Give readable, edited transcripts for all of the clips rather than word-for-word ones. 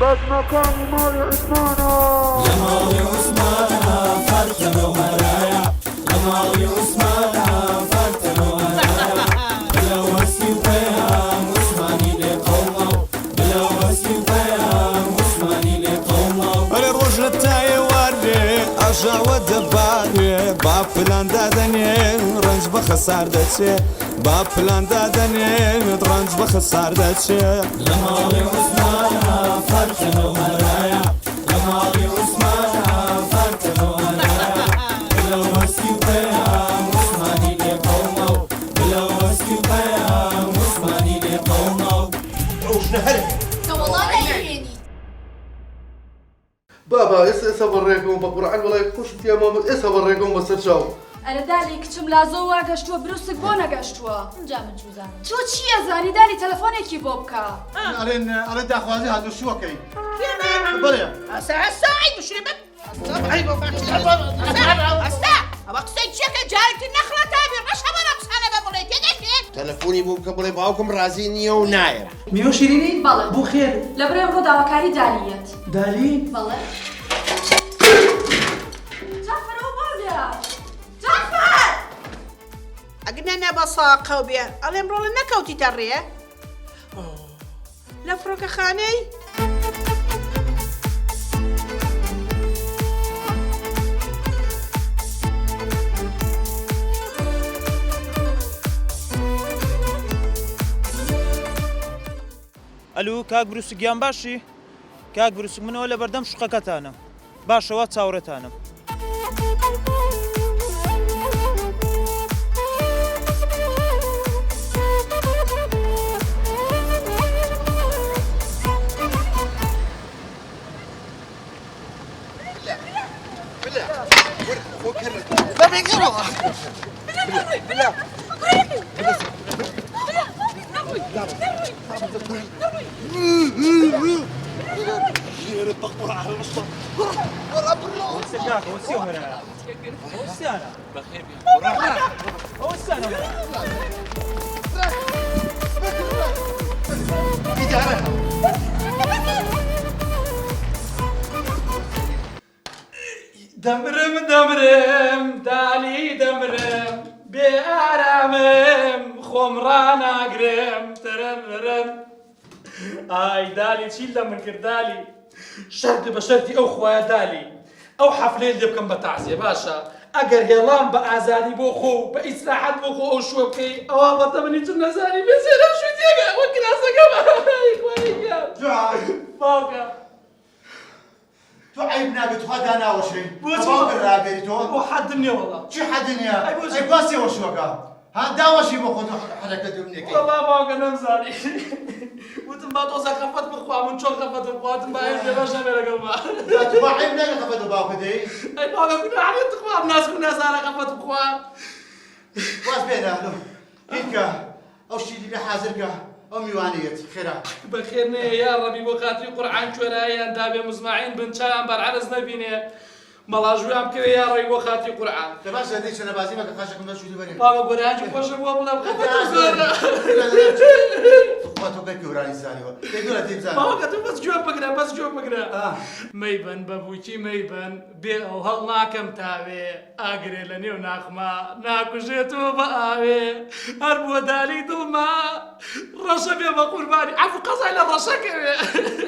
بس مكاني مالي عثمانة يا مالي عثمانة فرتنا وهرايا يا مالي عثمانة فرتنا وهرايا بلا وسي وفيها عثماني لقومه بلا وسي وفيها عثماني لقومه أنا الرجل تاعي وردي أرجع ودباري باب فلان دادني رنج بخسار داتشي باب فلان دادني رنج بخسار داتشي يا مالي عثمانة فرتنا وهرايا يا مالي عثمانة فرتنا وهرايا بلا وسي وفيها عثماني لقومه بلا وسي وفيها عثماني لقومه وش نهرب والله لا يهيني بابا اسا بريكم بقرعان ولا يخش يا ماما اسا بريكم بس تشاو ئەرە دالی کچم لازۆ واگەشتووە بروسک بۆ نەگەشتووە اینجا من چوزانم تۆ چییە زانی دالی تەلەفۆنێکی بۆ بکە ئەڵێن داخوازی هاتو شوەکەی بڵێ ساعی بشربت ئەستا ئەوە قسەی چێکە جارێکی نەخڵە تابی ڕەش هەمەە قسانە بە بڵێ تێگەشتێت تەلەفۆنی بوو بکە بڵێ باوکم ڕازی نییە و نایە میوە شیرینی بەڵێ بۆ خێر لە بڕێ ڕۆ داواکاری دالیەت دالی بەڵێ جافەرەوە بۆڵێ جافەر ئەگنە نەبە ساقە بێ ئەڵێم ڕۆڵە نەکەوتی تەڕێ لە فڕۆکەخانەی ئەلو کاک بروسگیان باشی؟ کاک بروسک منەوە لە بەردەم شوقەکەتانم باشەوە چاوەڕێتانم دەمرم دالی دەمرم بێ ئارامم خۆم ڕاناگرم تەرەرەرەن ئای دالی چیل لە من کرد دالی شەرتی بە شەرتی ئەو خوایە دالی ئەو حەفلەیە لێ بکەم بە تەعزیە باشە ئەگەر هێڵام بە ئازادی بۆ خۆ و بە ئیسراحەت بۆ خۆ ئەو شووە بکەی ئەوە بەتەمەنی چون نەزانی بێزێرە شوی تێگە وە کراسەکەم باوکە تو عیب نابێت خوا داناوەشەی باوکت ڕاگەری تۆ بۆ حەدم نییە وەڵا چی حەدی نییە ئەی باسی وەشوەکە ها داوەشی بۆ خۆت حرەکەت بنێکی وەڵا باوکە نەمزانی وتم با تۆزە خەفەت بخوا من چۆن خەفەتم خواتم با عیب لێ باش نەبێ لەگەڵ ما تو عیب ناگە خەفەت باوکە دەی ئەی باوکە گوناحێت خوام ناسک و نەزانە خەفەت بخوا باش بێنە هیچکە ئەو شیری لە حازرکە ئەو میوانەیەت خێرا بەخێر نەیە یا ڕەبی بۆ خاتری قورعان کوێراییان دابێ مزماعین بن چایان بەرعەرز نەبینێ مەڵاژویان بکەوێ یا ڕێی بۆ خاتری قورعان دە باشە دەی چەنەبازی مەکە خاشەکەم بە شوودی بەرێ باوە گۆرانجی خۆشە بووە بڵێم خەفەتم زۆرە خوا تۆ گەر گەورانی زانیوە تێگەورە تێبزانە باوکە تۆ بەس گوێ بگرە بەس گوێ بگرە مەیبەن بەبووکی مەیبەن بێ ئەو هەڵ ناکەم تاوێ ئاگرێ لە نێو ناخما ناکوژێتەوە بە ئاوێ هەر بۆ دالی دڵما ڕەشە بێ بە قوربانی عەفو قەزای لە ڕەشەکەوێ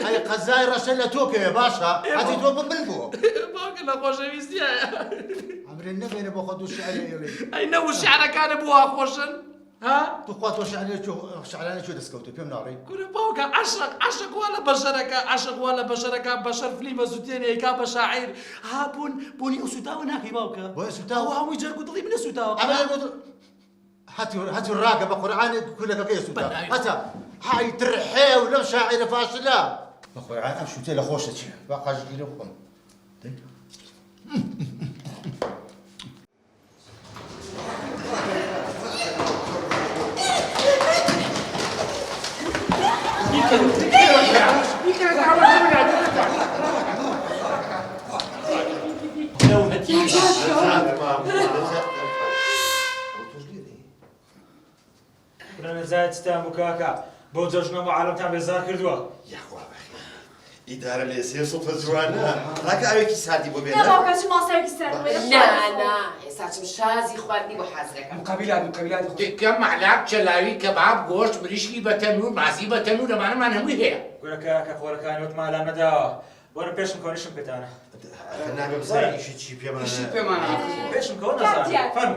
ئەی قەزای ڕەشە لە تۆکەوێ باشە حەزی تۆ ببن بووە باوکە لە خۆشەویستیایە ئەمرێ نەبێنە بۆ خۆ دوو شعرێ ئێڵێ ئەی نەوو شیعرەکانە بووە خۆشن ها تو خوا تۆ شعرانە چۆ دەستکەوتە پێم ناڕێ کورە باوکە عەشق وا لە بەشەرەکە عەشق وا لە بەشەرەکە بەشەر فلی بە زوتێنێ ئەیکا بە شاعیر ها بوونی ئەو سوتاوە ناکەی باوکە بۆ سوتاوە ئەو هەمووی جەرگ و دڵی منە سوتاوە هەتی ڕاکە بە قورعانێ کولەکەکەی سوتا هەتا های ترحێ و لەم شاعرە فاشلە بە قورعان ئەم شوتێ لە خۆشە چیە با قاژگیرە بخۆم زایت ستان بوو کاکە بۆ جەژنەوە عالەمتان بێزار کردووە یاخوا بەخێر ئیدارە لێ سێ سڵ جوانە ڕاکە ئەوێکی سادی بۆ بێنە نەباوکەچی ماسەیەکی سەر نا ئێساچم شازی خواردنی بۆ حەزەکەم مقابلات تکە مەعلاق چەلاوی کەباب گۆشت بریشکی بە تەنور ماسی بە تەنور دەمانەمان هەمووی هەیە گورەکە کە خۆرەکانی وت مالا نەداوە بۆرە پێشم کۆنیشم پێتانە نابێ بزانین ئیشی چی پێمانە پێشم کۆن نەزانم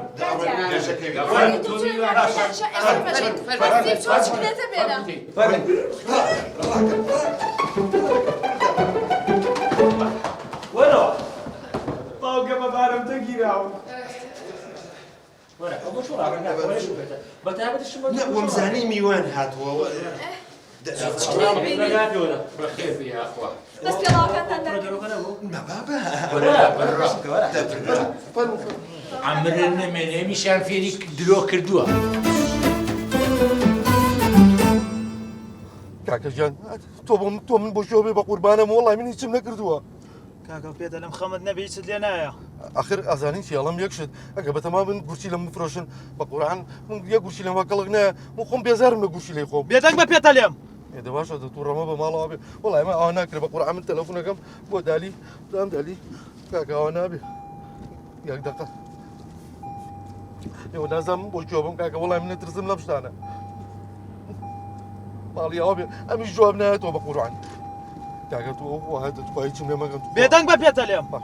فەرموو وەرەوە باوکە بەبارم تەگیراوە وەرە ئەو چۆ ڕاگەنگا کۆنیشم پێتە بەتابەتیشم وەمزانی میوان هاتووە بەخێر بیا ئەخوا بەس پێڵاوەکانتان ئەمرن نەمێنێمیشان فێری درۆ کردووە کاکەجان تۆ من بۆ شۆ بێ بە قوربانم وەڵای من هیچم نەکردووە کاکە پێدە لەم خەمت نەبێ هیچت لێ نایە ئەخر ئازانی چیاڵم یەکشت ئەگە بەتەما من گورچی لەم بفرۆشن بە قورعان من یەک گورچی لەمە کەڵک نایە من خۆم بێزارم لە گورچی لێ خۆم بێدەنگ بە پێتە لێم ئێدە باشە تووڕەمە بە ماڵەوە بێ وەڵای ئەمە ئەوە ناکرێت بە قورعان من تەلەفۆنەکەم بۆ دالی دام دالی کاکە ئەوە نابێ یەک دەقە ئێوە نازانم بۆ جوابم کاکە وەڵای من نەترسم لەم شتانە ماڵی ئەوە بێ ئەمیش جواب نایەتەوە بە قورعان کاکە تۆ وهاتە تو هیچم لێ مەگەن بێدەنگ بە پێتە لێم باش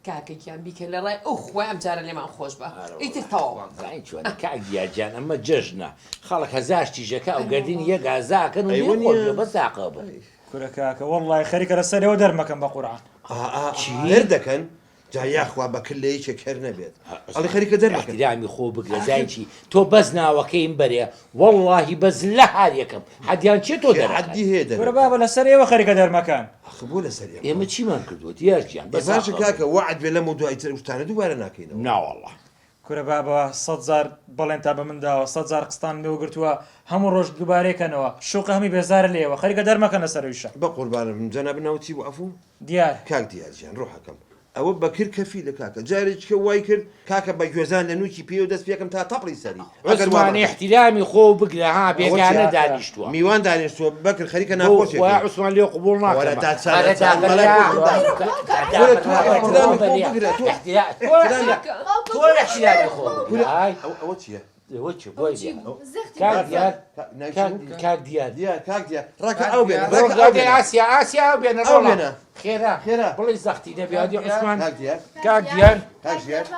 کاکێکیان بیکە لە ڕای ئەو خۆی ئەم جارە لێمان خۆش بە ئیتر تەواو چۆن کاک دیارجان ئەمە جەژنە خەڵک هەزار تیژەکە ئەو گەردین یەک ئازاکەن و بە ساقە بە کورە کاکە وەڵڵای خەریکە لەسەرەوە دەرمەکەم بە قورعان هێر دەکەن جا یاخوا بە کل لە یەکێک هەر نەبێت ئەڵی خەریکە دەرمەکەن احترامی خۆ بگرە زایکی تۆ بەس ناوەکەیم بەرێ وەڵڵاهی بەز لە هەر یەکەم حەدیان چێ تۆ حەدی هەیە کورە دەرە بابە لەسەر ئێوە خەریکە دەرمەکان بۆ لەسەر ئێمە چیمان کردووە دیارجیان بەزاشە کاکە وعد بێ لەم و دوای تر شتانە دووبارە ناکەینەوە ناوەڵڵا کورە بابە 100,000 بەڵێن تا بە من داوە 100,000 قستان لێوە گرتووە هەموو ڕۆژ دووبارێکەنەوە شوق هەمی بێزارە لێوە خەریکە دەرمەکەن لەسەرەویشە بە قوربانم جەنا بناوتی بۆ ئەفوو دیار کاک دیارجیان ڕۆحەکەم ئەوە بەکرد کەفی لە کاکە جارێککە وای کرد کاکە بە گوێزان لە نوکی پێ و دەست پێکەم تا تەپڵی سەری عوسمان احترامی خۆ بگرە ها بێگانە دانیشتووە میوان دانیشتووە بەکر خەریکە ناخۆشێک عوسمان لێ قبول ناکەم ئەوە چییە؟ کاک دیار ڕاکە ئەو بێن ئاسیا بێنە ڕۆڵێنە خێرا بڵێ زەختی دەبێ عوسمان کاک دیار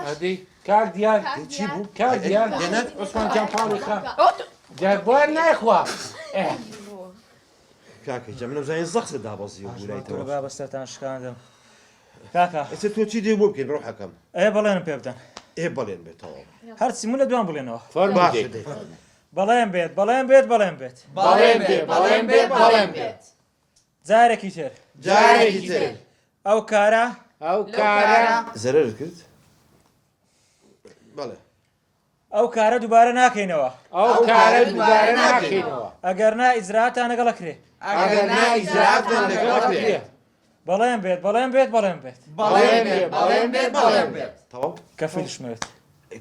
هەدی کاک دیار چی بوو؟ کاک دیار عوسمان جان پاڵی خا دیار بۆیان نایخوا کاکە جە منە بزانین زەخت دابەزی و کورە بوورایتەوە بابە سەرتان شکاندم کاکە ئێستا تۆ چی دێ بۆ بکەین ڕۆحەکەم ئێ بەڵێنم پێ بدەن بەڵێن بێتەوە هەرچی من لە دوان بڵێنەوە باشە بەڵێن بێت بەڵێن بێت بەڵێن بێت بەڵێن بێت جارێکی تر جارێکی تر ئەو کارە زەرەر کرد؟ بەڵێ ئەو کارە دووبارە ناکەینەوە ئەو کارە دووبارە ناکەینەوە ئەگەر نا ئیجراتان لەگەڵەکرێ ئەگەر نائیجراتان لەگەڵەکرێ بەڵێن بێت بەڵێن بێت بەڵێن بێت بەڵێن بێت تەواو کەفیلشمێت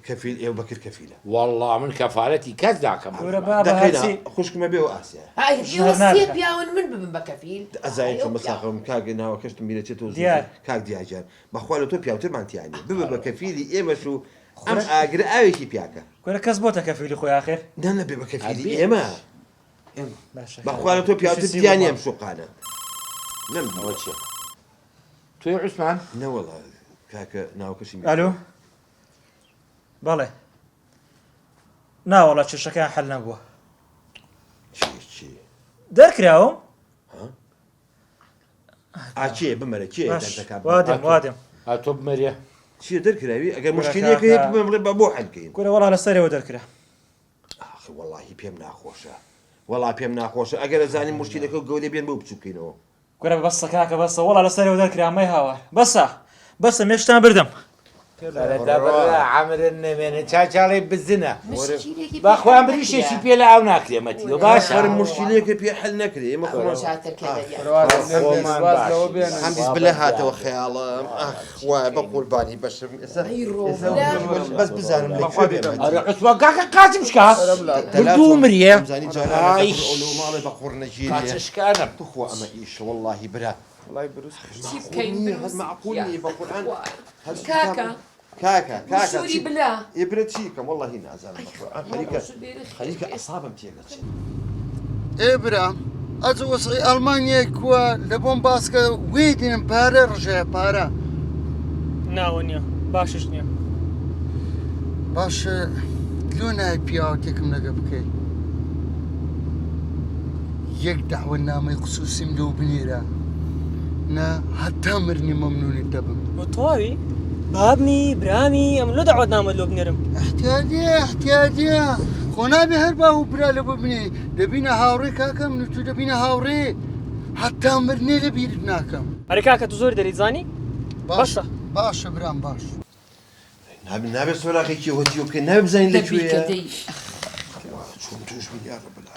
کەفیل ئێوە بەکرد کەفیلە والله من کەفارەتی کەس داکەم کورە بابە هەرچی خوشکمە بێ و ئاسیا ئێوە پیاون من ببن بە کەفیل ئەزای کە مەساقم کاگە ناوە کەشتم میرەچێتەوە دیار. کاک دیاجان بەخوا لە تۆ پیاوترمانتیانی ببە بە کەفیلی ئێمەش و ئەم ئاگرە ئاوێکی پیاکە کورە کەس بۆتە کەفیلی خۆی ئاخر نەبێ بە کەفیلی ئێمە باشە بەخوا لە تۆ پیاوتر دیانی ئەم شوقانە ئەوە چیە توی عوسمان نەوەڵا کاکە ناوکەشی ئەلو بەڵێ ناوەڵە چێشەکەیان حەل نەبووە چی دەرکراوم ئاچێ بمەرە چێ وادم هاتۆ بمەریە چیە دەرکراوی ئەگەر مشکلەکە هەیە بڵێ بە بۆ حەلکەین کورە وەڵا لەسەرەوە دەرکرا وەڵاهی پێم ناخۆشە وەڵا پێم ناخۆشە ئەگەر ئەزانین مشکلەکە گەورە بێن بۆ بچووکەینەوە کورە بەسە کاکە بەسە وەڵا لەسەرەوە دەرکرا مەی هاوار بەسە مێشتان بردەم دابا عامر النمێنە چاچاڵی بزنە مشکلێکی باخوایان بریشێکی پێ لە ئاو ناکرێمەتی باشە مشکلەکە پێ حل نەکرێ ئێمە هەمبیز بلە هاتەوە خەیاڵم وایە بە قوربانی بەشم بەس بزانم قسوە کاکە قاچم شکا بردوو مریە زانی جانای ماڵی بە قوڕنەگیری قاچشکانم بخوا ئەمە ئیش واللهی برا چی بکەین هەر معقولی بە قورئان کاکە کاکە سووری بلا ئێبرە چی کەم واللهی نازانم بە قورئان خەریکە ئەسابم تێگەچێت ئێبرا ئەجە وەسعی ئەڵمانیای کووە لە بۆم باسکە وێ دێنم پارە ڕژەیە پارە ناوە نییە باشش نییە باشە لۆ نای پیاوەتێکم لەگە بکەیت یەک داوە نامەی خصوصیم لەو بنێرە نا هەتا مرنی مەمنونی دەبم بۆ تەواوی بابنی برامی ئەم لۆ داوات نامە لۆ بنێرم احتیادیە خۆ نابێ هەر با و برا لە بۆ بنێ دەبینە هاوڕێ کاکەم تو دەبینە هاوڕێ هەتا مرنێ لە بیرت ناکەم ئەرێ کاکە تو زۆر دەریت زانی باشە باشە برام باش نابێت سۆراقێکی هۆتیۆ بکەین نابێ بزانین لەکوێیە چۆن توش میلیارد بلا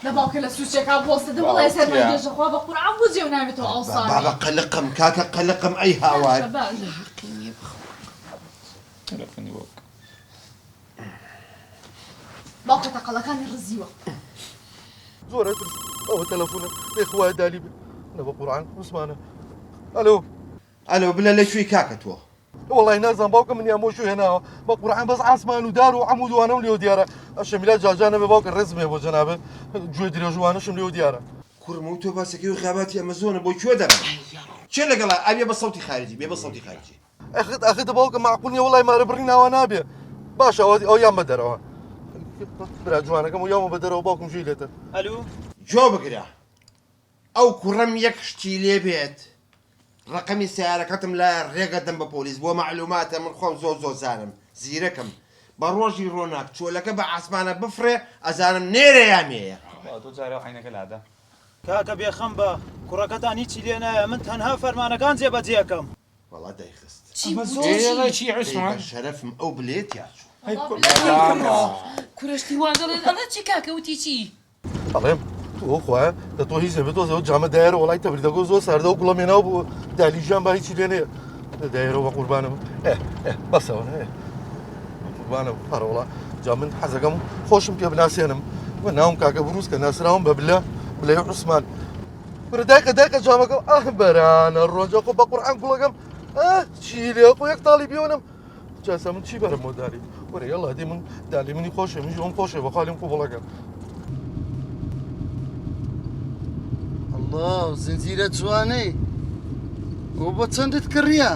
لە باوکە لە سوچێکا بۆستە وڵای سەرمانگێژە خوا بە قورعان بۆ جێو ناوێتەوە ئەوساڵی بابا قەلقم کاکە قەلقم ئەی هاوار باوکە تەقەڵەکانی ڕزیوە زۆر ئەترس ئەوە تەلەفۆنە لێ خوای دالی بێ نە بە قورعان عوسمانە ئەلۆ بلە لەکوێی کاکە تۆ وڵی نازان باوکە منیان بۆ شو هێناوە بە قورعان بەس عاسمان و دار و عەمودوانەم لێو دیارە ئەشەمیلا جاجانە بێ باوکە ڕێزمێ بۆ جەنابێ گوێ درێژوانەشم لێو دیارە کوڕم و تۆ باسەکەی و خاباتی ئەمە زۆنە بۆ کوێ دەبێت چێ لەگەڵا ئەبێ بە سەوتی خارجی بێ بە سەوتی خارجی ئەخێتە باوکە معقول نییە وڵی مارە بڕی ناوە نابێ باشە ئەو یان بە دەرەوە برا جوانەکەم و یامە بە دەرەوە باوکم ژووی لێتە ئەلو جۆ بگرە ئەو کوڕەم یەک شتی لێ بێت ڕقەمی سیارەکەتم لە ڕێگە دەم بە پۆلیس بۆ معلوماتە من خۆم زۆر زانم زیرەکەم بە ڕۆژی ڕۆناک چۆلەکە بە ئاسمانە بفرێ ئەزانم نێرە یامەیە تۆ جارە عینەکە لادا کاکە بێخەم بە کوڕەکەتان هیچی لێ نایە من تەنها فەرمانەکان جێبەجێەکەم وەڵا دەیخست چی عوسمان شەرەفم ئەو بلێت یاچوو کوڕشتی واگەڵێن ئەڵە چی کاکە وتی چی ئەڵێم تۆ خوایە لە تۆ هیچ نەبێت تۆ جامە دایرە وڵای تەبریدەگۆ زۆر ساردە و گوڵەمێناو بوو دالیژیان با هیچی لێ نەیە دایرەوە بە قوربانم بەسەوە قوربانە هەرەوڵا جا من حەزەکەم خۆشم پێ بناسێنم و ناوم کاکە بروس کە ناسراوم بە بلێ عوسمان برە دایکە جامەکەم بەرانە ڕۆژە خۆ بە قورعان گوڵەکەم چی لێ خۆ یەک تاڵی بیۆنم جاسە من چی بەرم بۆ دالی وەرە یەڵا دی من دالی منی خۆشە من ژۆم خۆشێ بە خاڵیم قوبڵەکە الله زنجیرە جوانەی ئەو بە چەندت کڕیە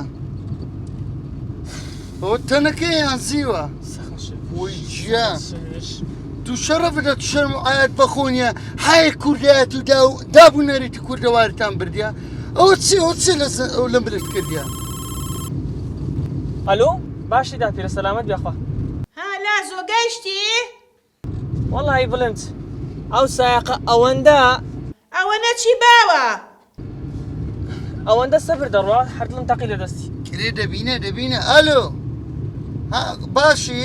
ئەوە تەنەکەیان زیوە وی گیان تو شەڕەفدە تو شەرم و ئاەت بەخۆنیە هایە کوردایەت و دابوونەرێتی کوردەوارتان بردیە ئەوە چی لەم برت کردیە ئەلۆ باشی دا پیرە سەلامەت بێخوا ها لا زۆ گەیشتی وەڵی بڵند ئەو سایقە ئەوەندە چی باوە ئەوەندە سەفر دەڕوا هەردڵم تەقی لە دەستی کرێ دەبینە ئەلۆ باشی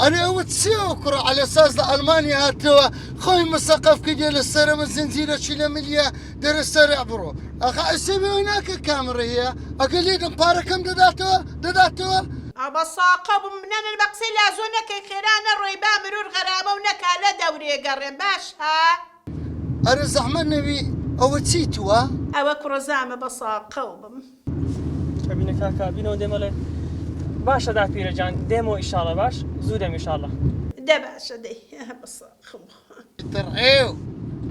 ئەرێ ئەوە چێوە کوڕە على ساز لە ئەلمانیا هاتەوە خۆی مەسەقەف کردێ لە سەرەمە زنجیرەکی لە ملیە دەرە سەرع بڕۆ ئەخە ئەسێبەوە ناکە کامڕە هەیە ئەگە لێدەم پارەکەم دەداتەوە ئەبە ساقە بم منەنن بە قسەی لازۆ نەکەی خێرانە ڕۆی با مرور غەرامە و نەکا لە دەورێ گەڕێن باش ها ئەرە زەحمە نەوی ئەوە چی تووە؟ ئەوە کوڕەزامە بە ساقە و بم بینە کاکا بینەوە دێمەڵێ باشە دا پیرەجان دێمەوە ئیشاڵە باش زوو دەم ئیشاڵە دە باشە دەی بە ساقم تەڕعێو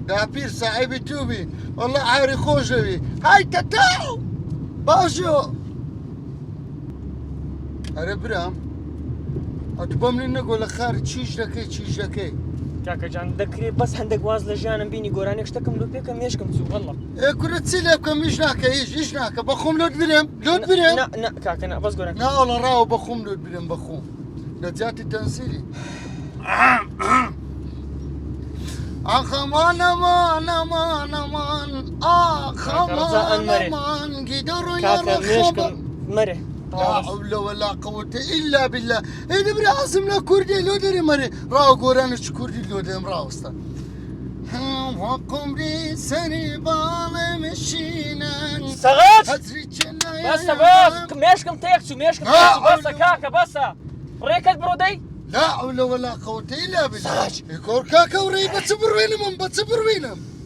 داپیر ساحیبی توبی وەڵا عاری خۆشەوی های تەتاو باشۆ ئەرە برام ئەت بۆ منی نەگۆ لە خار چیش دەکەی کاکەجان دەکرێت بەس هەندێک واز لە ژیانم بینی گۆرانێک شتەکەم لۆ پێکە مێشکم چوو وەڵڵا کورە چی لێ بکەم هیچ ناکە هیچ ناکە بەخۆم لۆت برێم کاکە بەس گۆران ناوەڵە ڕاوە بەخۆم لۆت برێم بەخۆم لە جاتی تەنسیلی ئەخەمان خمان قدروا يرخبوا مره لا حول ولا قوة إلا بالله إذا بري عاصمنا كردي لو دري مري راو قرانش كردي لو دري مراوستا وقمري سري بالي مشينا سغات بس ماشكم تيكسو بس كاكا بس ريكت برودي لا حول ولا قوة إلا بالله يكور كاكا وري بتصبر وينهم بتصبر وينهم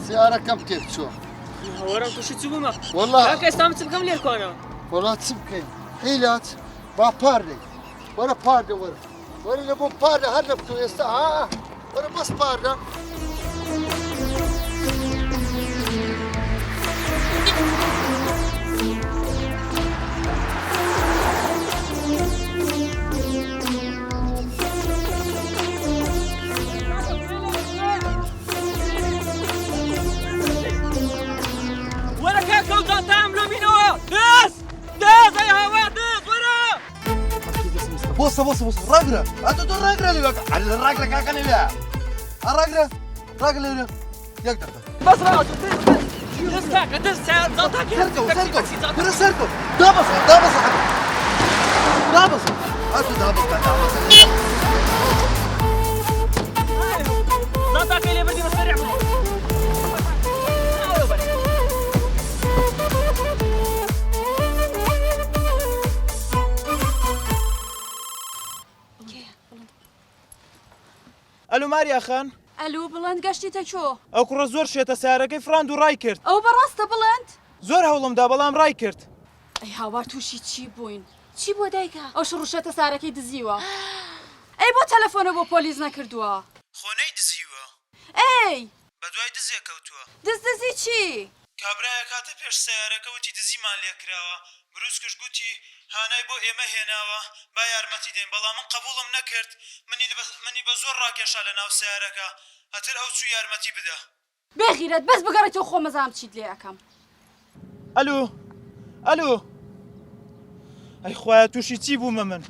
سيارة كم تبشو؟ ورا شو تسوي والله هكا استعمل تبكم لي الكونا والله تسبكين حيلات باردي ورا باردي ورا نبو باردي هربتو يستا ورا بس باردي بوسه راقرة أنتو دور راقرة اللي بقى على الراقرة كاكا اللي بقى الراقرة اللي يقدر بس راسه دس زلطة سركو دابس أنتو دابس زلطة اللي بدي نسرع الو ماریا خان الو بڵند گەشتیتە چۆ ئەو کوڕە زۆر شێتە سیارەکەی فراند و ڕای کرد ئەو بەڕاستە بڵند زۆر هەوڵمدا بەڵام ڕای کرد ئەی هاوار تووشی چی بووین چی بۆ دایکە ئەو شڕوشەتە سارەکەی دزیوە ئەی بۆ تەلەفۆنە بۆ پۆلیس نەکردووە خۆنەی دزیوە ئەی بەدوای دزیە کەوتووە دزی چی کابرایە کاتە پێش سیارەکە وتی دزیمان لێکراوە بروسکش گوتی هانای بۆ ئێمە هێناوە با یارمەتی دەین بەڵام من قبوڵم نەکرد منی بە زۆر ڕاکێشا لە ناو سیارەکە هەتر ئەو چوو یارمەتی بدە بێغیرەت بەس بگەڕێتەوە خۆ مەزام چیت لێ ئەەکەم ئەلو ئەی خوایە تووشی چی بوومە من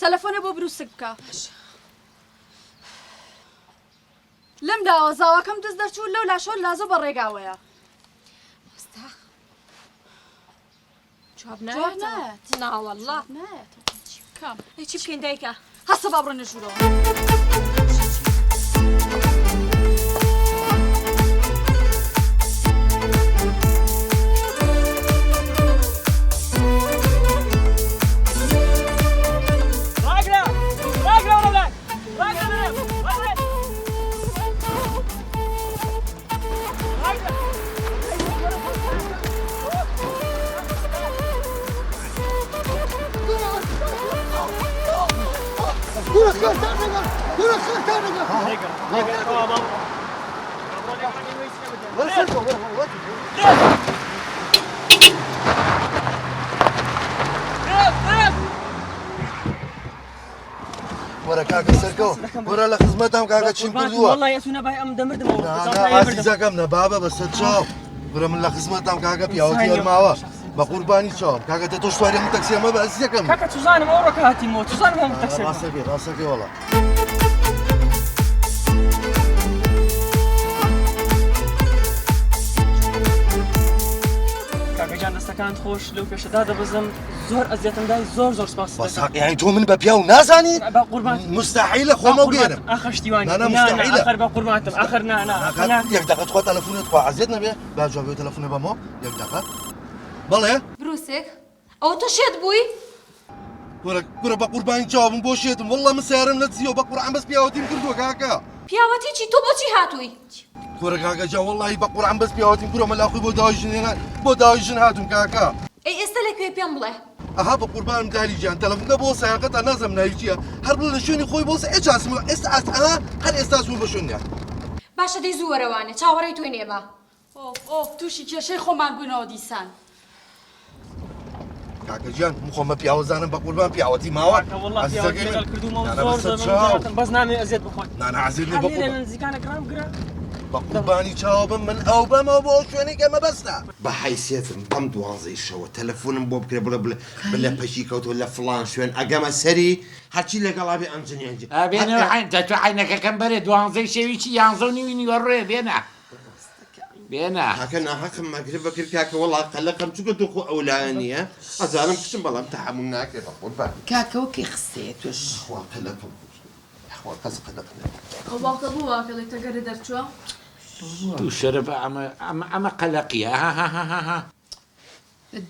تەلەفۆنە بۆ بروسک بکە لەم داوە زاواکەم دەست دەرچوو لەو لاشۆ لازۆ بە ڕێگاوەیە جواب نایەت ناوەڵڵا چی بکەین دایکە هەستە با بڕۆنە ژوورەوە ورا كاكا سركو ورا لخدمتهم كاكا تشين كردوا والله يا سونا باي ام دمر دمو لا عزيزا كم نبابا بس تشوف ورا من لخدمتهم كاكا بياوتي الماوا بقرباني تشوف كاكا تتوشواري من تاكسي ما بعزيزا كم كاكا تزانم اورك هاتي مو تزانم من تاكسي راسك والله دەستەکان خۆش لەو پێشەدا دەبزم زۆر ئەزیەتم دای زۆر سپاس بس يعني تو من ببياو نازاني قربان مستحيل خوما وغيرهم اخر شتيواني انا مستحيل اخر بقربانتم اخر نا ياك دقه تخوا تليفونك تخوا عزيتنا به بعد جابوا تليفوني بمو ياك دقه بله بروسك ئەو تۆ شێت بووی كورا بقربان جوابم بوشيتم والله من سيارم نتزيو بقرعان بس بياوتيم كردو كاكا پیاوەتی چی تۆ بۆچی هاتووی كورا كاكا جا والله بقرعان بس بياوتيم كورا ملاخي بو دايجن هاتم كاكا ئەی ئێستا لەکوێ پێم بڵێ اها بقربان دالي جان تلفونك بو سياقه نازم نايجيا هرب لشوني خوي بوس ايش اسمه اس اس ها هل استاذ بشوني باشە دەی زوو وەرەوانێ چاوەڕێی توێ نێبە ئۆف تووشی کێشەی خۆمان بووینەوە دیسان. کاکە گیان مخۆمە پیاوەزانم بە قوربان پیاوەتی ماوە بەس نامێ ئەزیێت بخۆن نانەعزیێت نزیکانە کرام گرە بە قوربانی چاوە بم من ئەو بەمەوە بۆ شوێنێک ئەمە بەستە بە حیسێتم بەم 12 شەوە تەلەفۆنم بۆ بکرێ بڵێ پەشی کەوتۆ لە فڵان شوێن ئەگەمە سەری هەرچی لەگەڵا بێ ئەنجنیانجی بێنە عینەکەکەم بەرێ 12 شەویی 11 نیوە بێنە بێنە هاکە ناحەقم مەگرێ بەکرد کاکە وەڵا قەلەقم چووکە تۆ خۆ ئەولایە نییە ئەزانم کچم بەڵام تەحمل ناکرێت قوربان کاکەوە کێ خستێ توش خوا قەلەقم خوا قەز قەلەق ئەو باوکە بوو واکەڵی تەگەرە دەرچووە تو شەرە بە ئەمە قەلەقیە ها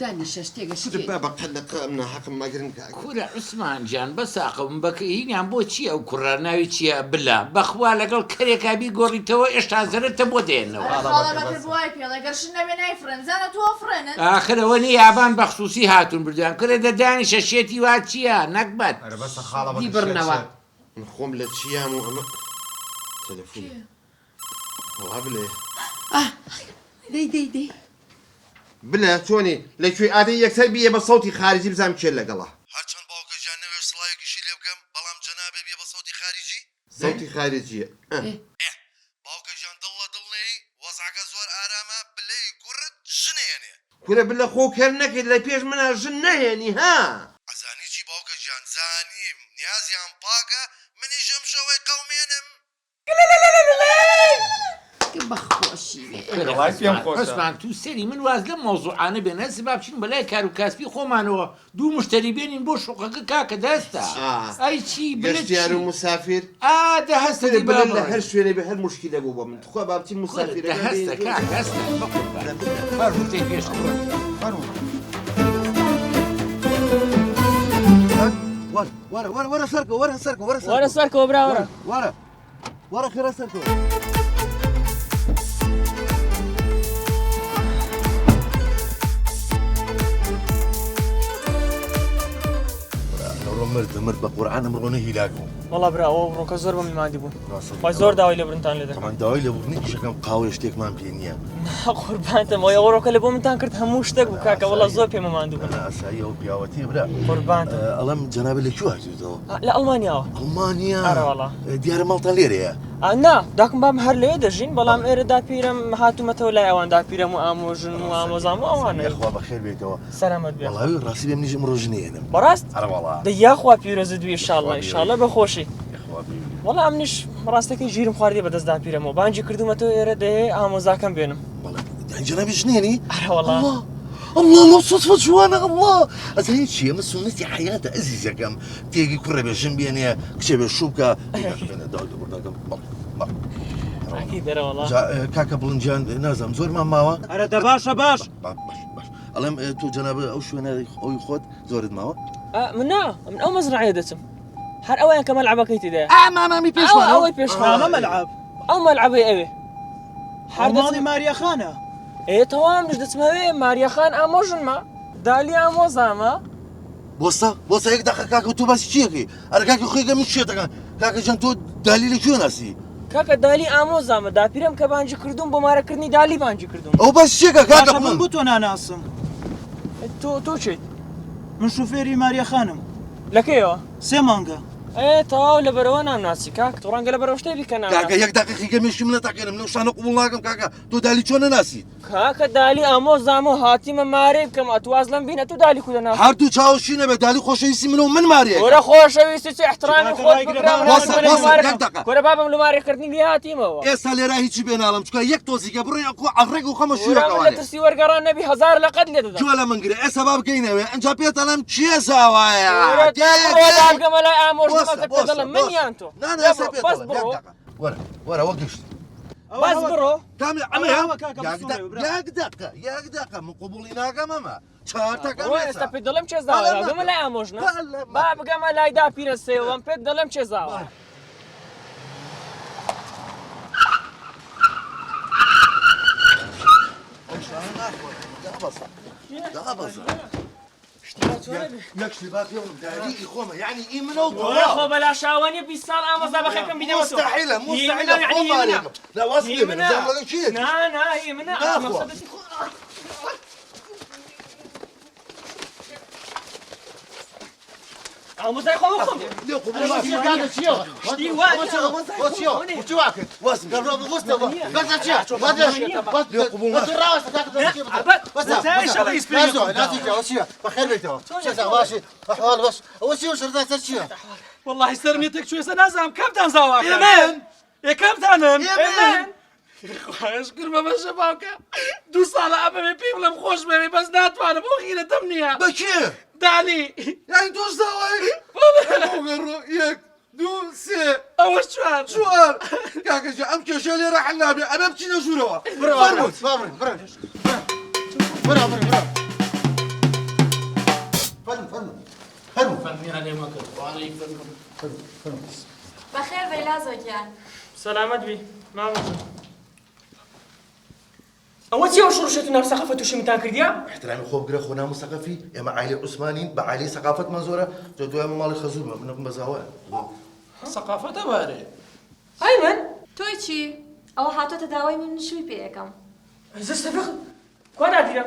دانیشە شتێگە با بە قەلەق ئەم ناحەقم مەگرن کاکە کورە عوسمان گیان بەساقم بەکە هینیان بۆ چییە ئەو کوڕە ناوی چییە بلا بەخوا لەگەڵ کەرێکابی گۆڕیتەوە ئێشتا زەرتە بۆ دێنەوە خاڵەکە بوای پێڵە گەرشن نەبێ نای فرەنزانە تۆ فرێنن ئاخرەوە نی یابان بەخصوصی هاتون بردیان کرێ دەدانیشە شێتی وا چییە نەکبەت دیبڕنەوە من خۆم لە چیام و ئەمە تەلەفۆن وا بڵێ دەی بلە چۆنی لەکوێ ئادەی یەکسەر بیە بە سەوتی خارجی بزانم کێ لەگەڵا هەرچەند باوکە گیان نەوێت سڵایەکیشی لێ بکەم بەڵام جەنابێ بێ بە سەوتی خارجی سەوتی خارجیە باوکە گیان دڵە دڵنێی وەزعەکە زۆر ئارامە بلەی کوڕت ژنێنێ کورە بلە خۆ کەر نەکەیت لە پێش منە ژن نەهێنی ها ئەزانی چی باوکە گیان زانیم نیازیان پاکە منیش ئەم شەوەی قەومێنم بەخۆشیمان تو سەری من واز لە مۆزوعانە بێنە سبا بچین بەلای کار و کاسبی خۆمانەوە دوو مشتری بێنین بۆ شوقەکە کاکە دەستە ئەی چی گەشتیار و مسافر ئادە هەستە بڵێ لە هەر شوێنێ بە هەر مشکلە بوو بۆ من خۆ با بچین مسافر هەستە کاک هەستە فەرمووتەی پێش وەرە سەرکە وەرە سەرکە وەرە سەرکەوە براوەرە وەرە خێرە سەرکەوە مرد بە قورعان ئەمڕۆ نەهیلاکم وەڵا براوە ڕۆکە زۆر بەم مادی بوو وای زۆر داوای لە برنتان لێ تەمان داوای لە بوونی شەکەم قاوە شتێکمان پێ نییە قوربانتم ئەو ڕۆکە لە بۆ منتان کرد هەموو شتێک بوو کاکە وەڵا زۆر پێمە ماندوو بوو ئاسایی ئەو پیاوەتی برا قوربانتم ئەڵەم جەنابێت لەکوێ هاتوویتەوە لە ئەڵمانیاوە ئەڵمانیا ئەرەوەڵا دیارە ماڵتان لێرەیە نا داکم بام هەر لێ دەژین بەڵام ئێرە داپیرم هاتوومەتەوە لای ئەوان داپیرم و ئامۆژن و ئامۆزام و ئەوانە خوا بەخێر بێتەوە سەلامەت بێ وەڵاوی ڕاستی بێم نیژم ڕۆژنێنم بەڕاست ئەرەوەڵا دەیاخوا پیرۆزە دوی ئینشاڵڵا ئینشاڵڵا بەخۆشی وەڵا ئەمنیش ڕاستەکەی ژیرم خواردی بەدەست داپیرەمەوە بانجی کردومەتەوە ئێرە دەیە ئامۆزاکەم بێنم جەنابی ژنێنی ئەرەوەڵا الله لو صدفة جوانا الله أزاي شيء من سنتي حياة عزيزة كم تيجي كره بيجن بيني كشبه شوكا بين داود ورداكم أكيد أنا والله كاكا بلنجان نازم زور ما ماوا أنا دباشة باش باش ألم تو جناب أو شو أنا أو يخوت زورد ماوا من أو مزرعة دتم هر أوين كملعبة كيتي ده ما مي بيش أو بيش ما ملعب أو ملعب أوي ماڵی ماریەخانە تەواو منش دەچمەوێ ماریەخان ئامۆژنمە دالی ئامۆزامە بۆستا یەک دەقە کاکە تۆ باسی چیەکەی ئەرە کاکە خۆیگە من شێتەکە کاکە جان تۆ دالی لەکوێ ناسی کاکە دالی ئامۆزامە داپیرم کە بانجی کردوم بۆ مارەکردنی دالی بانجی کردوم ئەو باسی چیەکە کاکە من بۆ تۆ ناناسم تۆ چیت من شوفێری ماریەخانم لەکەیەوە 3 مانگە تەواو لەبەرەوە نامناسی کاک تۆ ڕەنگە لەبەرەوە شتێ بیکەنا کاکە یەک دەقیقە مێشی منە تاکەنم لەو شانە قوبوڵ ناکەم کاکە تۆ دالی چۆن نەناسیت کاکە دالی ئامۆزامە هاتیمە مارێ بکەم ئەتواز لەم بینە تو دالی خودە ناسی هەردوو چاوەشی نەبێت دالی خۆشەویستی منە و من مارێ وەرە خۆشەویستی چ احترامی خۆت بکرا بابم لە مارێکردنی لێ هاتیمەوە ئێستا لێرا هیچی پێ ناڵم چکە یەک تۆزیکە بڕۆین ئەکو ئەڕێک و خەمە شوورەکەوانێ ترسی وەرگەڕان نەبی 1000 لە قەت لێ دەدەم جوە لە من گرێ ئێستا با بگەینەوە ئەنجا پێتەڵم چیە زاوایە گەمە لای ئامۆژنەکە پێدەڵم منیان تۆ وەرە وە گەشت بەس بڕۆ یەک دەقە من قوبوڵی ناکەم ئەمە چارتەکە ئێستا پێ دەڵم چێ زاوە گەمە لای ئامۆژنە با بگەمە لای داپیرە سێوەم پێت دەڵم چێ زاوە يكشتي باب يوم داري إخوما يعني إيه من أول ولا خو بلا شاواني بيسال أما زبخكم بيدي مستحيل يعني لا واصل من زعما شيء نا يمنا مقصدتي أو زي خو خو والله سرنيتك شو سنازم كم تنزاوا يمين يا كم تنم يمين اشكر ما بشباك دو سالا أمامي بيبلم خوش بيبي بس ناتوانا بوخينا تمنيها بكيه دالي يعني دوش داوي يك دو سي أول شوار شوار كاكا جا أم كشالي راح النابي أنا بتشينا شوروا فرموت فرمو فني عليه ما كنت وعليك فرمو بخير بيلازك يعني سلامت بي ما ممكن أول شيء وشرشتنا بثقافة وش متاكديا؟ احترامي خوب قرا خونا مثقفي اما عائلة عثمانيين بعائلة ثقافة منزورة جدوا مال خزومة من بزاوة ثقافة باري أيمن توي چی؟ أو هاتو تداوي من شوي بيكم زستفق كوانا ديرا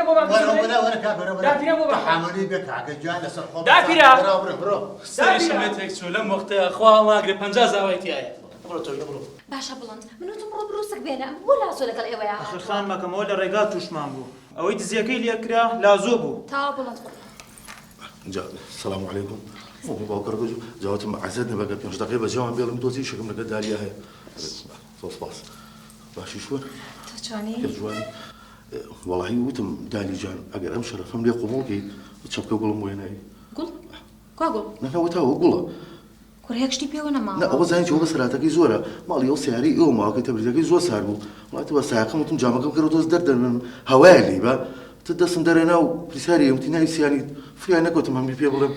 بابا وانا كابر دا ديرا بابا حاملي بك عجال سرخوب دا ديرا برو سري شمتك شو لم وقت أخوة ما قرب 50 زاويتي آية برو باشا بلند منو تمرو بروسك بينا ولا سولك الإيوة آخر خان ما كم ولا رجال توشمان بو أو يدزيكي لي أكره لازوبو تا بلند جاء السلام عليكم باوكر رجو جاوتم عزتنا بقى 15 دقيقة بجاوب بيلم توزي شكم لك داليا هي صوص باص ماشي شو تشاني كيف جواني والله وتم دالي جان اگر امشر فهم لي قبولكي تشبكه قول مو هنا قول قول نحن وتاو قول كور هيك شتي بيونا ما لا هو زين شو بس راتك زورا مالي او سعري يوم ما كنت بريك زور ساربو ما تبى ساعه متم جامك كرو دوز دردر من حوالي با تدسم درنا وبساري يوم تناي سياني في انا كنت مهم في بلم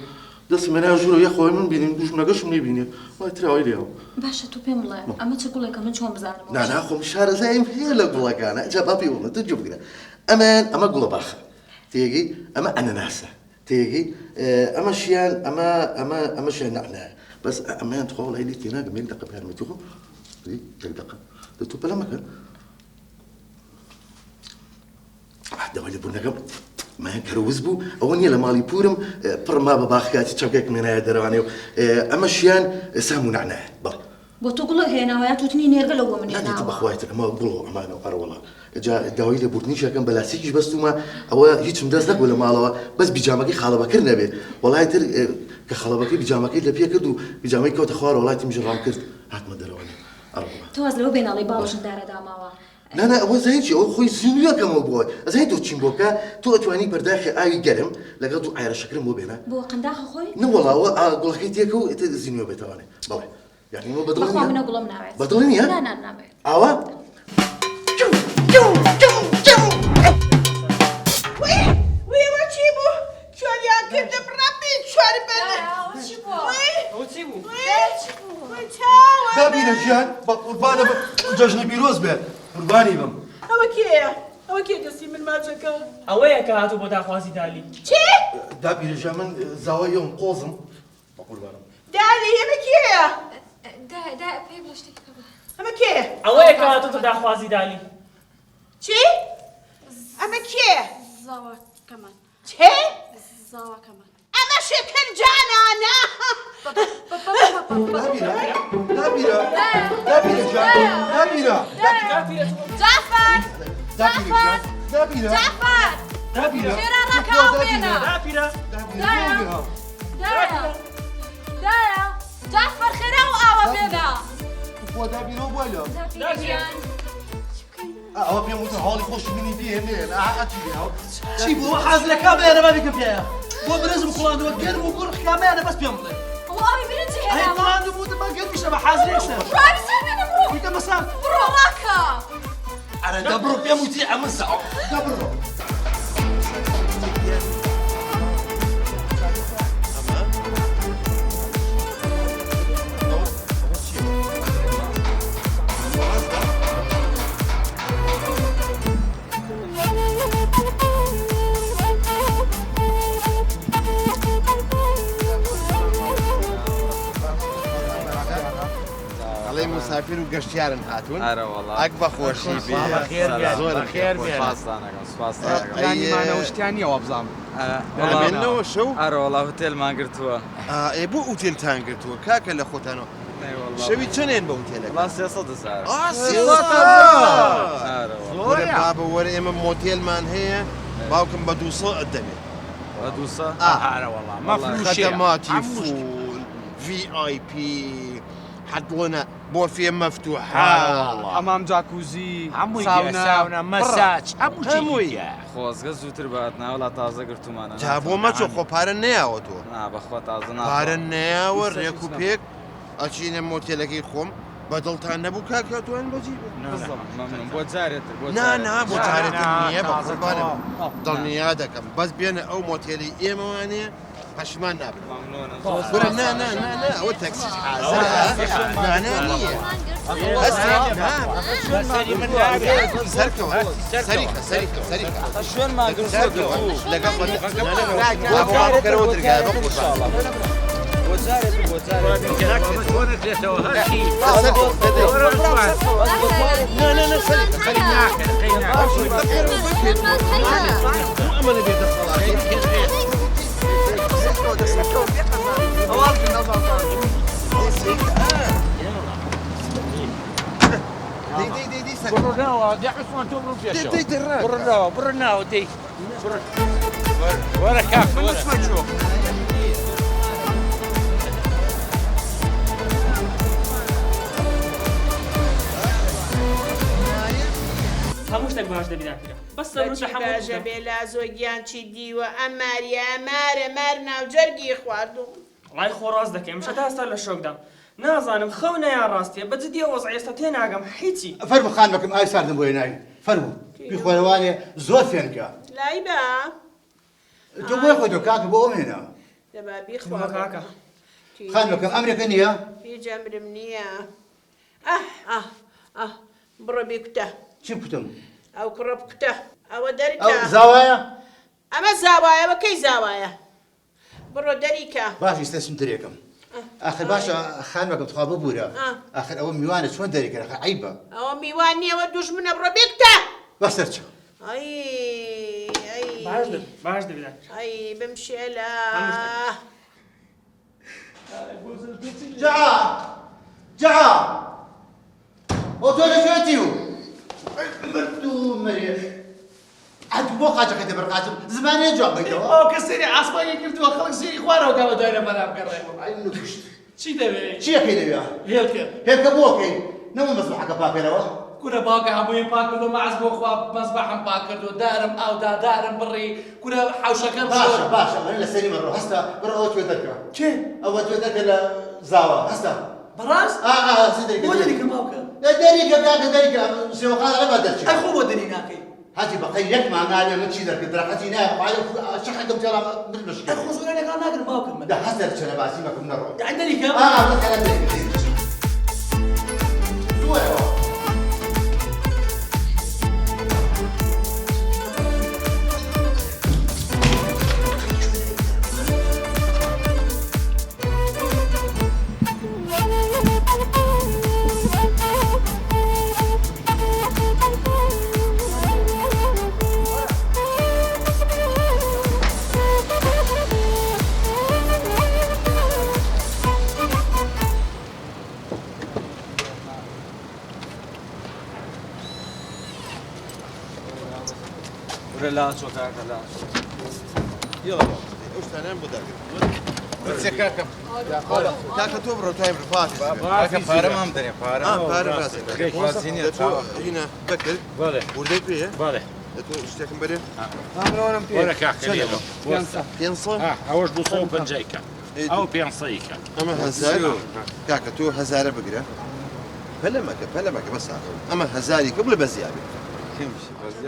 دس من اجور يا اخوي من بيني مش مناقش من بيني ما ترى ويلي باشا تو بيم الله اما تقول لك من شلون بزعل لا اخو مشار زين في لا اقول لك انا جابابي والله تجيب كده امان اما اقول باخ تيجي اما انا ناسه تيجي اما شيان اما شيان نعناع بس امان تقول هاي تينا قبل دقه بهذا ما تقول دي دقه ده تو بلا مكان واحده ولا بنقم ما كروزبو اوني لما لي بورم برما بباخات تشبكك من هذا رواني اما شيان سامو نعناع بل بتقول هنا ويا توتني نيرجع لو من لا هنا تبغى اخواتك ما اقولوا امانه وقرا والله جا الدواوي بورتنيش كان بلاستيك بس توما او هيك مدزلك ولا مالوا بس بيجامك خالبه كرنا به والله تر كخالبك بيجامك اللي فيها كدو بيجامك كوت اخوار والله تمشي رام كرت هات ما درواني اربعه تواز لو بين علي باوش دار داماوا لا هو زين شيء اخوي زينو كم بوي زين تو تشيمبوكا تو تواني برداخي اي قرم لقيتو عير شكل مو بينه بو قنداخ اخوي نو والله اقول لك تيكو زينو بتواني والله يعني مو بدلني اخوي من اقول مناوي بدلني لا نعم اوا وي وتشيبو شوال يا كنت بربي شوال بنا وتسيبو دابي رجال قربانه جاجني بيروز به قرباني بم او كي قصي من ما جاكا أويك هاتو بدا خوازي دالي دابي رجال من زاويه يوم قوزم قربانه دالي هي مكيه دا بيبلشتك اما كيه أويك هاتو بدا خوازي دالي چی؟ اما کیه؟ زاوا كمان چه؟ زاوا كمان اما شکر جانانا جعفر شيرا ركاو بينا دايا جعفر خيرا وآوا بينا أو بيا متهالي خوش مني بيه هنا أعتبرها شيبو حاز لك كاميرا ما بيك فيها هو برزم كلان وكر وكر كاميرا بس بيمضي والله بنتي هنا هاي كلان بود ما قد مش بحاز ليش راني سامين برو بيك مسام برو راكا أنا دبرو بيا متي عمل ساعة دبرو مسافر و گەشتیارن هاتوون ئەرە وەڵا ئەک بەخۆشی زۆرمانەوە شتیانیەوە بزانم ئەمێنەوە شەو ئەرە وەڵا هۆتێلمان گرتووە ئێ بۆ ئوتێلتان گرتووە کاکە لە خۆتانەوە شەوی چەندێن بە ئوتێلەکە بابە وەرە ئێمە مۆتێلمان هەیە باوکم بە 200 دەبێت بە 200 خدماتی فول VIP حضونا بوفيه مفتوحة حمام جاكوزي ساونا مساج هەمووی خۆزگە زووتر باتنا وڵا تازە گرتومانە جابۆ مەچۆ خۆ پارە نەیاوە تۆ بەخوا تازە پارە نەیاوە ڕێک و پێک ئەچینە مۆتێلەکەی خۆم بەدڵتان نەبوو کاکاتوان بەجی بۆ جارێتر نا بۆ جارێتر نییە بە قوربانم دڵنیا دەکەم بەس بێنە ئەو مۆتێلی ئێمەوانەیە پەشمان نابن برە نا ئەوە تەکسیش حازە نییە سەرکەوە سەریکە شوێنمان گرتووە لەگەڵ بەکەرەوە دەرگایە بە قوربان برناوە دەی وەرە کاک هەموو شتێک باش دەبیداکرا بەس باژە بێلا زۆی گیانچی دیوە ئەم ماریە مار ناوجەرگی خواردوم وڵای خۆڕاست دەکەم شەتا هەستا لە شۆکدام نازانم خەو نەیان ڕاستیە بەجددیە وەزع ئێستا تێناگەم هیچی فەرموو خان بکەم ئای ساردم بۆی ناوی فەرموو بیخۆرەوانێ زۆر فێنکە لای بە تۆ بۆی خۆی تۆ کاکە بۆ ئەمێنە دەبا بیخوا کاکە خان بکەم ئەمرێکە نییە هیچ ئەمرم نییە بڕۆ بیکوتە چی بکوتم ئەو کوڕە بکوتە ئەوە دەریکە ئەو زاوایە ئەمە زاوایە کەی زاوایە بڕۆ دەریکە باش ئێستاسم دەرێکم آخر باشە خان بکەم تخوا ببوورە آخر ئەوە میوانە چۆن دەریکە عیبە ئەوە میوان نییەوە دوژمنە بڕۆ بیکوتە بەسەرچە باش دەبیدات ئەی بمشێلە جعا ئەو تۆ لەکوێتی و مردوو مەرێ ئەدوو بۆ قاچەکە دەبڕقاتم زمانێ جواب بگەوە ئەو کە سێری ئاسمانی کردووە خەڵک سێری خوارەوە گاوە دوایرە بەرام گەڕێ چی دەوێت چیەکەی دەوێ هێلکە بۆکەی نەمە مەزبەحەکە پاکەرەوە کورە باوکە هەمووی پاک کردو مەعز بۆ خوا مەزبەحم پاک کردو دارم ئاودا دارم بڕی کورە حەوشەکەم باشە من لەسەری مەڕۆ هەستا بڕ ئەوە توێ دەرکە کێ ئەوە توێ دەرکە لە زاوە هەستا بەڕاست بۆ دەریکە باوکە دەریکە کاکە دەریکە سێوەخان لەبا دەرچێت ئەی خۆ بۆ دەری ناکەی هاتی بەقەی یەک مانگانێ من چی دەرکرد درەقەتی نایە شەحەکەم تێڵا بشکێت ئەی خۆ زۆرە لەگەڵ ناگرم باوکم من هەست دەرچێ لە باسی مەکەم نەڕۆ دەریکە لا شو كاكا لا يلا وش تنام بداك بس كاكا كاكا تبرو تايم رفاتي كاكا فارم هم دري فارم فارم راسك هنا بكر وردي فيه بالي تو اشتكم بدي ولا كاكا بينصا اوش بو صوب بنجيكا او بينصيكا اما هزاري كاكا تو هزاري بقرا فلمك بس اما هزاري قبل بزيادة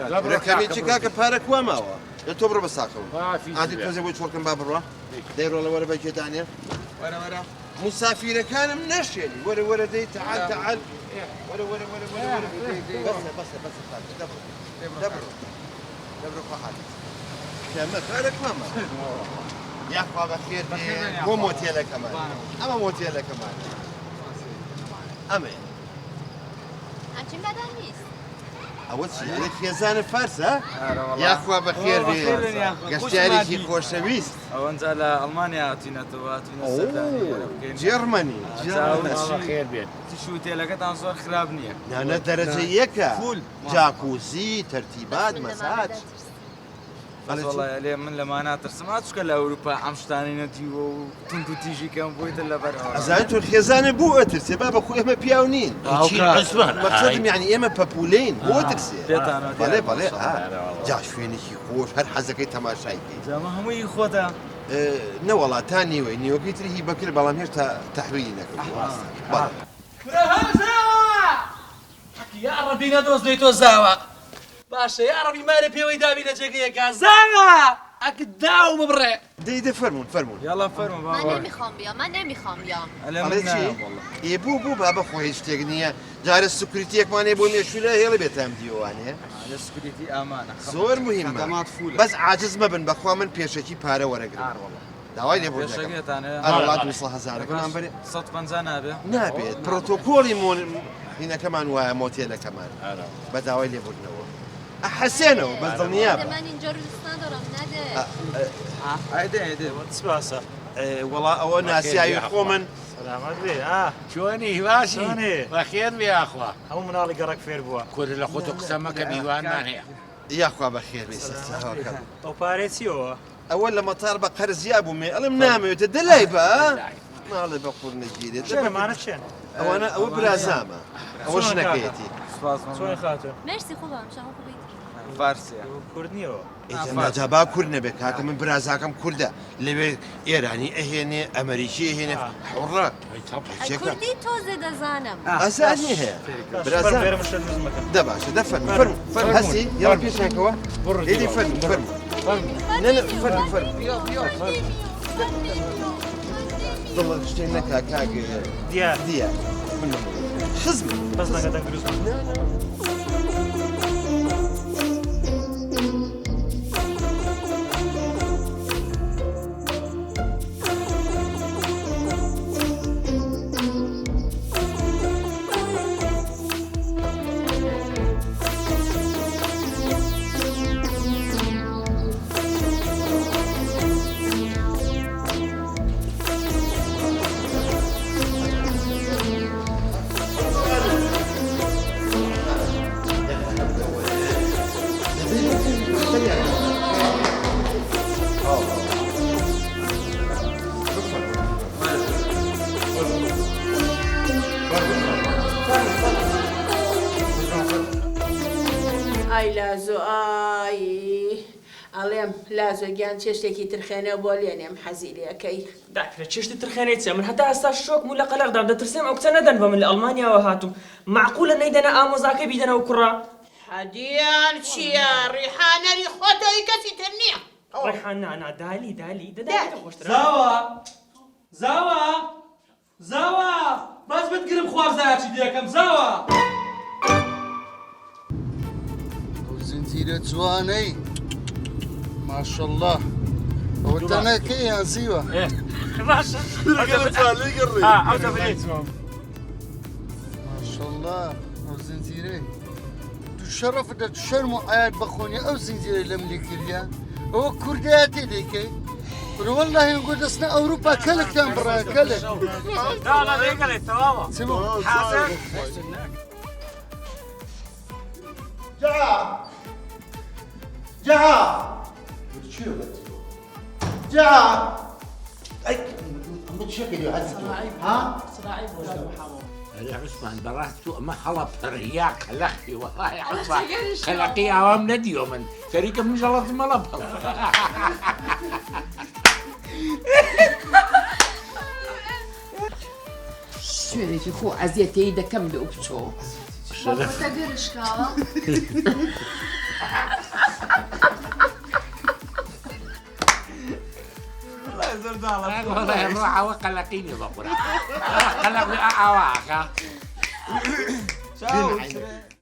ركبي كاكا بارك وماوا يتوبر بساقهم عادي تنزل وجه وركن باب الروح داير ولا بيجي ثانيه ورا مسافر كان منشلي ورا دي تعال ورا بس دبر فحال كما بارك ماما يا اخوة بخير مو موتيلا كمان اما موتيلا كمان اما چیم لەدان نیست ئەوە چی لە خێزانە فارسە؟ یاخوا بەخێر بێ گەشتیارێکی خۆشەویست ئەوەنجا لە ئەڵمانیا هاتوینەتەوە هاتوینە سەردانی جێرمەنی خێر بێت تیش و هۆتێلەکەتان زۆر خراپ نییە نانە دەرەجە یەکە جاکوزی تەرتیبات مەساج وڵای لێ من لەمان ناترسم چکە لە ئەوروپا ئەم شتانی نەتیوە و تونک و تیژی کەم بۆیتە لەبەرەوە ئەزانێت تۆ خێزانە بۆ ئەترسێ با بەخۆ ئێمە پیاو نین مەقصدم یعنی ئێمە پەپولەین بۆ ترسێ بەڵێ بەڵێ جا شوێنێکی خۆش هەر حەزەکەی تەماشایکەی جامە هەمووی خۆتە نەوەڵات تا نیوەی نیوەکەی تری هی بەکرد بەڵام هێشتا تەحویلی نەکرد یا ڕەبی نەدۆزدەی تۆ زاوە باشە یا ڕەبی مارە پێوەی داوی لە جێگەیەکە زاوە ئەکە داو ببڕێ دەیدە فەرمون فەرمون یاڵا فەرمون من نمیخوام بیام من نمیخوام بیام ئێ بوو با بە خۆی شتێک نییە جارە سکوریتیەکمانێ بۆ مێشولە هێڵە بێتام دیوانێ سکوریتی ئامانە زۆر مهمە بەس عاجز مەبن بەخوا من پێشەکی پارە وەرەگرم داوای لێ بۆ وڵات 200,000 بەرێ 150 نابێ نابێت پرۆتۆکۆڵی هینەکەمان وایە مۆتێلەکەمان بە داوای لێبوردنەوە حەسێنەوە بەس دڵنیا بە من اینجا روستان دارم نده ئایدێ سپاسە وەڵا ئەوە ناسیایی خۆ من سلامت بێ چۆنی باشی بەخێر بێ ئاخوا هەموو مناڵی گەڕک فێر بووە کورد لە خۆتۆ قسە مەکە میوانمان هەیە یاخوا بەخێر بێ سەرچاوەکەم ئەو پارێ چیەوە ئەوە لە مەتار بە قەرزیا بوومێ ئەڵم نامەوێتە دەلای بە ماڵێ بە قوڕ نەگیرێت شێرەمانە چێن ئەوانە ئەوە برازامە ئەوە شنەکەیەتی چۆن خاتون مرسی خوبم شما خوبید فارسیە کورد نیەوە ناجابا کورد نەبێت کاکە من برازاکەم کووردە لەوێ ئێرانی ئەهێنێ ئەمریکی ئەهێنێ حوڕە کوردی تۆزێ دەزانم ئاسانی هەیە دە باشە دە فەرمو هەستی یاڵ پێشێکەوە لێدی فەرمو دڵ شتێن نەکا کاک دیە خزم بەس نەکە دەنگروزم ئای لازۆ ئای ئەڵێم لازۆ گیان چێشتێکی ترخێنە بۆ لێنێم حەزیریەکەی داکرێت چێشتی ترخێنەی چێ من هەتا ئێستا شۆک و لە قەلەقدام دەترسێم ئەو کچە نەدەن بە من لە ئەڵمانیاوە هاتووم معقولە نەیدەنە ئامۆزاکە بیدەنە و کوڕا حەدیان چییە ڕیحانەری خۆتەوەی کەسی تر نییە ڕیحان نانا دالی دەداتە خۆشترە زاوە باز بتگرم خوازایەکی دیەکەم زاوە زنجیرە جوانەی ماشەڵڵا ئەوە تەنەکەی یان زیوە ماشەڵڵا ئەو زنجیرەی دوو شەڕەفدە شەرم و ئايات بەخۆنی ئەو زنجیرەی لەم لێ کردیان ئەوە کوردایەتی دەیکەی والله نقول لسنا أوروبا كلك كان برا كلك لا ليقلت تماما حاضر جا جا أي متشكل يا عزيزي ها يا عثمان براسو ما خلط رياك خلقي والله يا عثمان خلقي عوام ندي ومن فريق من جلط ملب شوێنێکی خۆ ئەزیەتەی دەکەم لە بچۆ والله الروعة وقلقيني بقرا قلقني أعواك